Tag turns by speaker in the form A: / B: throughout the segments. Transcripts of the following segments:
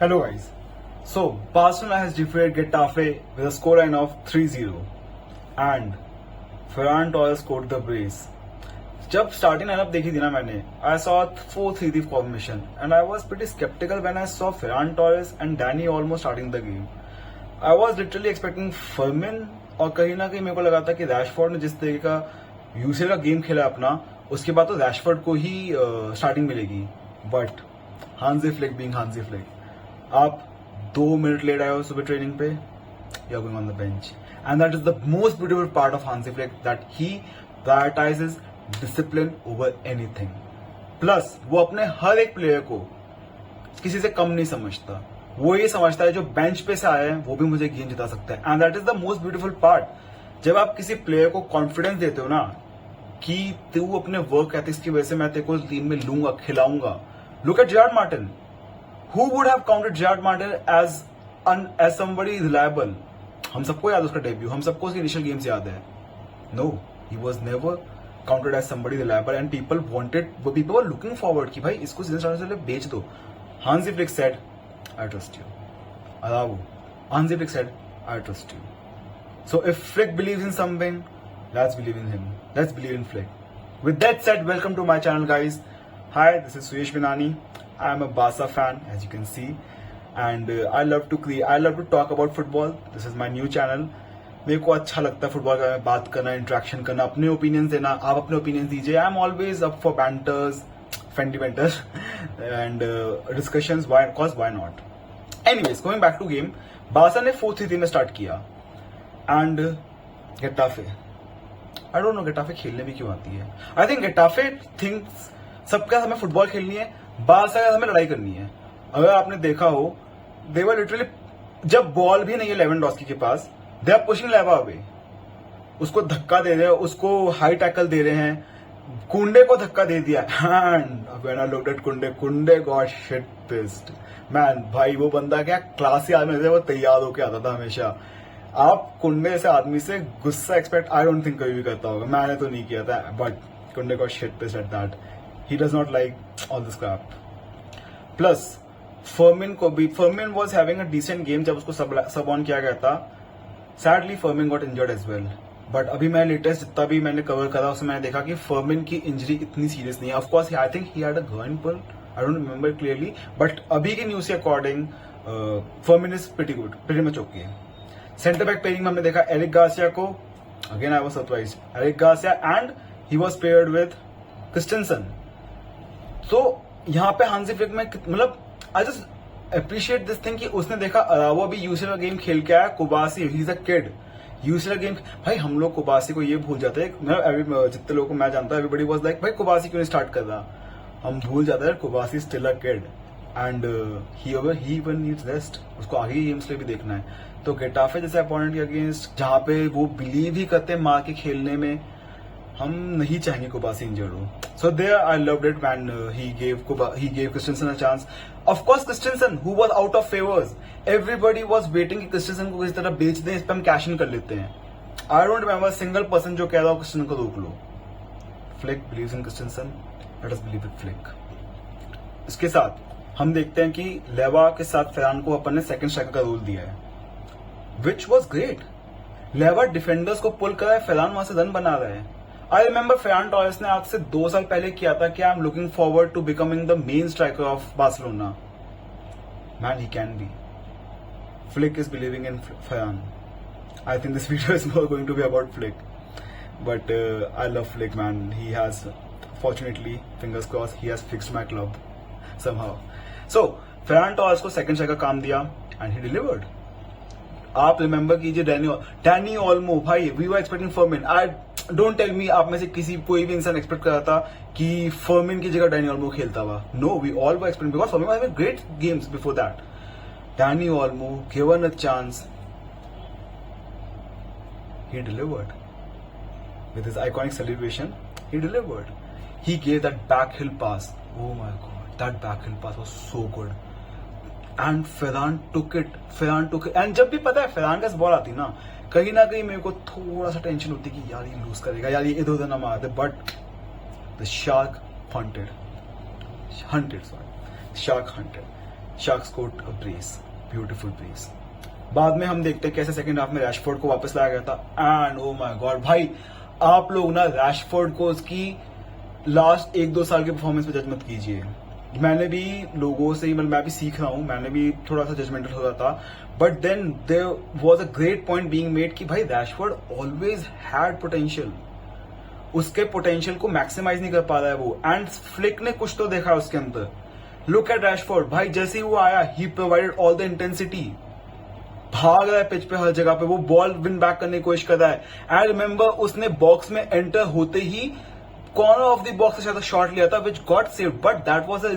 A: Hello guys. So Barcelona has defeated Getafe with a scoreline of 3-0 and Ferran Torres scored the brace. जब starting lineup देखी थी ना मैंने, I saw 4-3-3 formation and I was pretty skeptical when I saw Ferran Torres and Dani Olmo starting the game. I was literally expecting Fermin और कहीं ना कहीं मेरे को लगा था कि रैशफोर्ड ने जिस तरीके का यूसीएल का गेम खेला अपना, उसके बाद तो रैशफोर्ड को ही स्टार्टिंग मिलेगी. But Hansi Flick being Hansi Flick, आप 2 मिनट लेट आए हो सुबह ट्रेनिंग पे, you are going on the bench. And that is the most beautiful part of Hansi Flick, that he prioritises discipline over anything. Plus वो अपने हर एक player को किसी से कम नहीं समझता. वो ये समझता है जो बेंच पे से आया है वो भी मुझे गेम जिता सकता है. And that is the most beautiful part. जब आप किसी प्लेयर को कॉन्फिडेंस देते हो ना कि तू अपने वर्क एथिक्स की वजह से मैं तेरे को टीम में लूंगा, खिलाऊंगा. Look at Gerrard Martin. Who would have counted Gerard Martin as somebody reliable? हम सबको याद है उसका डेब्यू, हम सबको उसके इनिशियल गेम्स याद है. No, he was never counted as somebody reliable and people were looking forward कि भाई इसको सीजन स्टार्ट से पहले बेच दो. Hansi Flick said, I trust you. Alavo. Hansi Flick said, I trust you. So if Flick believes in something, let's believe in him. Let's believe in Flick. With that said, welcome to my channel, guys. Hi, this is Suyesh Binani. I am a Barca fan, as you can see, and I love to talk about football. This is my new channel. मेरे को अच्छा लगता है football का बात करना, interaction करना, अपने ओपिनियंस देना. आप अपने ओपिनियंस दीजिए. I am always up for banters, friendly banters and discussions. Why not. Anyways, going back to game. Barca ने 4-3-3 में स्टार्ट किया and Getafe, I don't know Getafe खेलने भी क्यों आती है. आई थिंक गेटाफे थिंक्स सबके साथ हमें फुटबॉल खेलनी है, बार्सा के साथ हमें लड़ाई करनी है. अगर आपने देखा हो, दे वर लिटरली, जब बॉल भी नहीं है लेवेंडोस्की के पास, दे आर पुशिंग लेवा अवे. उसको धक्का दे रहे हैं, उसको हाई टैकल दे रहे हैं. कुंडे को धक्का दे दिया and when I looked at कुंडे गॉट शिट पिस्ड. मैन, भाई वो बंदा क्या क्लासी आदमी, वो तैयार होके आता था हमेशा. आप कुंडे से आदमी से गुस्सा एक्सपेक्ट आई डोंट थिंक कभी भी करता होगा. मैंने तो नहीं किया था, बट कुंडे got shit pissed at that. He does not like all this crap. Plus, Fermin was having a decent game जब उसको सब ऑन किया गया था. Sadly, Fermin got injured as well. But अभी मैं लेटेस्ट जितना भी मैंने कवर करा उसमें मैंने देखा कि Fermin की इंजरी इतनी सीरियस नहीं है. Of course, I think he had a groin pull. I don't remember clearly. But अभी की न्यूज के according Fermin is pretty much okay. Centre back pairing में हमने देखा एरिक गार्सिया को. Again, I was surprised. Eric Garcia and he was paired with Christensen. तो यहाँ पे हांसी फ्लिक में मतलब I just appreciate this thing कि उसने देखा अरावो भी यूसीएल का गेम खेल के आया. Cubarsi, he is a kid. UCL game, भाई हम लोग कुबासी को ये भूल जाते हैं. जितने लोगों को मैं जानता हूँ, एवरीबॉडी वाज लाइक भाई कुबासी क्यों नहीं स्टार्ट कर रहा. हम भूल जाते हैं Cubarsi still a kid and he even needs rest. उसको आगे गेम्स लिए भी देखना है. तो गेटाफे जैसे अपोनेंट के अगेंस्ट जहाँ पे वो बिलीव ही करते हैं मार के खेलने में, हम नहीं चाहेंगे कुबासी इंजर्ड हो. So there I loved it when he gave Christensen a chance. Of course, Christensen, who was out of favors, everybody was waiting कि Christensen को किसी तरह बेच दें, इस पे हम कैश इन कर लेते हैं. I don't remember a single person जो कह रहा हो Christensen को रोक लो. Flick believes in Christensen. Let us believe in Flick. इसके साथ हम देखते हैं कि लेवा के साथ फेरान को अपन ने सेकंड स्ट्राइकर का रोल दिया है, which was great. लेवा डिफेंडर्स को पुल कर रहा है, फेरान वहां से रन बना रहा है. आई रिमेंबर फेरान टॉरेस ने आज से 2 साल पहले किया था कि I am looking forward to becoming the main striker of Barcelona. Man, he can be. Flick is believing in Ferran. I think this video is not going to be about Flick, but I love Flick man. He has fortunately, fingers crossed, he has fixed my club somehow. So Ferran Torres को second striker काम दिया and he delivered. आप remember कीजिए Dani Olmo. भाई, we were expecting Fermin. I don't tell me आप में से कोई भी इंसान एक्सपेक्ट कर रहा था कि फर्मिन की जगह डैनी ओल्मो खेलता हुआ. No, we all were expecting because Fermin was having great games before that. Dani Olmo given a chance, he delivered with his iconic celebration. He delivered. He gave that backhill pass. Oh my god, that backhill pass was so good. And Ferran took it. And जब भी पता है Ferran का ball आती ना, कहीं ना कहीं मेरे को थोड़ा सा टेंशन होती कि यार ये लूज करेगा, यार ये इधर उधर ना मार दे. But the shark hunted. Shark scored a brace, beautiful brace. बाद में हम देखते हैं कैसे सेकंड हाफ में रैशफोर्ड को वापस लाया गया था एंड ओ माय गॉड भाई, आप लोग ना रैशफोर्ड को उसकी लास्ट 1-2 साल के परफॉर्मेंस पे जज मत कीजिए। मैंने भी लोगों से ही, मतलब मैं भी सीख रहा हूं, मैंने भी थोड़ा सा जजमेंटल हो रहा था, but then there was a great point being made कि भाई रैशफोर्ड ऑलवेज हैड पोटेंशियल, उसके पोटेंशियल को मैक्सिमाइज नहीं कर पा रहा है वो, एंड फ्लिक ने कुछ तो देखा है उसके अंदर। लुक एट रैशफोर्ड भाई, जैसे ही वो आया ही प्रोवाइडेड ऑल द इंटेंसिटी, भाग रहा है पिच पे हर जगह पे, वो बॉल विन बैक करने की कोशिश कर रहा है। आई रिमेंबर उसने बॉक्स में एंटर होते ही कॉर्नर ऑफ द बॉक्स से शायद शॉट लिया था which got saved, but that was the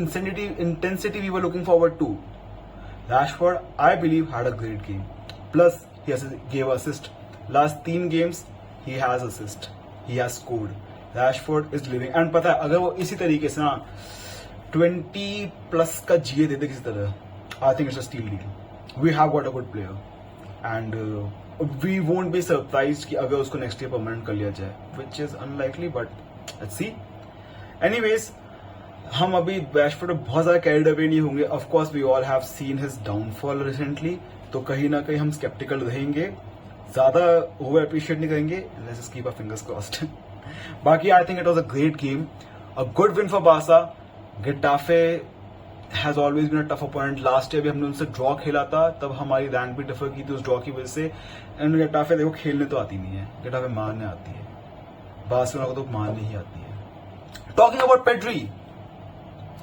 A: intensity we were looking forward to. Rashford I believe had a great game, plus he gave assist. Last 3 games he has assist, he has scored. Rashford is living, and पता है अगर वो इसी तरीके से ना 20+ का GA देते किसी तरह, I think it's a steal deal. We have got a good player and we won't be surprised कि अगर उसको next year permanent कर लिया जाए, which is unlikely, but let's see. Anyways, हम अभी रैशफोर्ड में बहुत ज्यादा कैरिड अवे नहीं होंगे। Of course, we all have seen his downfall recently, तो कहीं ना कहीं हम स्केप्टिकल रहेंगे, ज्यादा ओवर अप्रिशिएट नहीं करेंगे। Let's just keep our fingers crossed. बाकी I think it was a great game, a good win for Barca. Getafe has always been a tough opponent. Last year भी हमने उनसे ड्रॉ खेला था, तब हमारी रैंक भी डिफर की थी उस ड्रॉ की वजह से। एंड गेटाफे देखो खेलने तो आती नहीं है, गेटाफे मारने आती है, बार्सिलोना को तो मारने ही आती है। Talking about Pedri,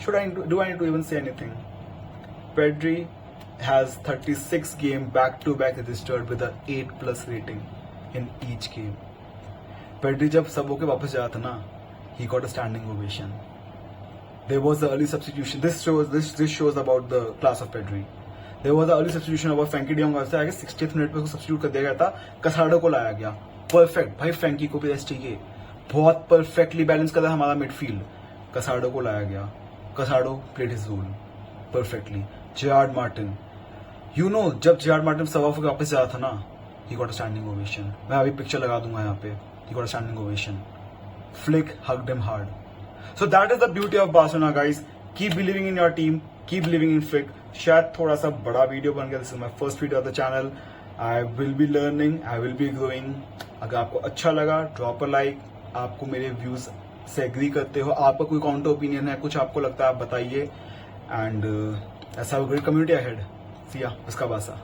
A: should I need to even say anything? Pedri has 36 game back-to-back registered with a 8+ rating in each game. Pedri जब सब होके वापस जाता ना, he got a standing ovation. There was the early substitution. This shows about the class of Pedri. There was the early substitution about Frenkie de Jong. I guess 60th minute पे उसको substitute कर दिया गया था, कसाडो को लाया गया। Perfect भाई, फ्रैंकी को भी रेस्ट चाहिए, बहुत परफेक्टली बैलेंस कर रहा है हमारा मिडफील्ड। कसाडो को लाया गया, Casado played his role perfectly. Gerard Martin, you know जब जेरार्ड मार्टिन सवाफ के वापस आया था ना, he got a standing ovation. मैं अभी पिक्चर लगा दूंगा यहाँ पे, he got a standing ovation. Flick hugged him hard. So that is the beauty of Barcelona, guys. Keep believing in your team. Keep believing in Flick. शायद थोड़ा सा बड़ा वीडियो बन गया, this is my first video of the channel. I will be learning, I will be growing. अगर आपको अच्छा लगा, ड्रॉप अ लाइक। आपको मेरे व्यूज से एग्री करते हो, आपका कोई काउंटर ओपिनियन है, कुछ आपको लगता है आप बताइए। एंड ऐसा ग्रेट कम्युनिटी अहेड। सी या, उसका बासा।